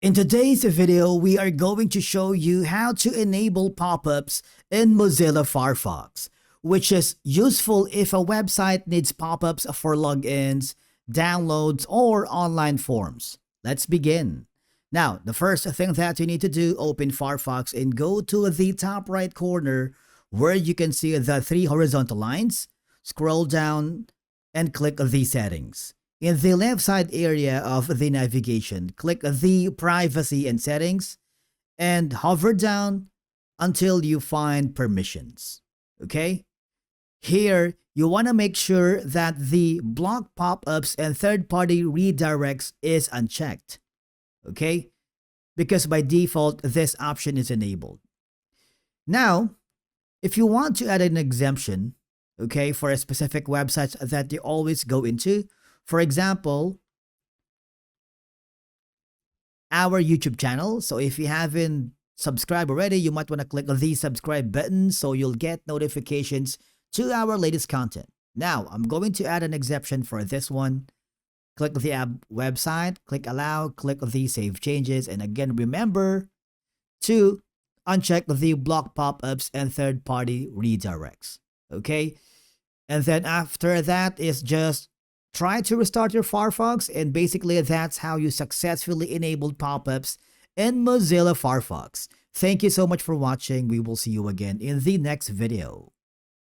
In today's video, we are going to show you how to enable pop-ups in Mozilla Firefox, which is useful if a website needs pop-ups for logins, downloads, or online forms. Let's begin. Now, the first thing that you need to do, open Firefox and go to the top right corner where you can see the three horizontal lines. Scroll down and click the settings. In the left side area of the navigation, click the privacy and settings and hover down until you find permissions. Okay? Here, you want to make sure that the block pop-ups and third-party redirects is unchecked. Okay? Because by default, this option is enabled. Now, if you want to add an exemption, okay, for a specific website that you always go into, for example, our YouTube channel. So if you haven't subscribed already, you might want to click the subscribe button so you'll get notifications to our latest content. Now, I'm going to add an exception for this one. Click the website, click allow, click the save changes, and again, remember to uncheck the block pop-ups and third-party redirects. Okay? And then after that is just try to restart your Firefox, and basically that's how you successfully enabled pop-ups in Mozilla Firefox. Thank you so much for watching. We will see you again in the next video.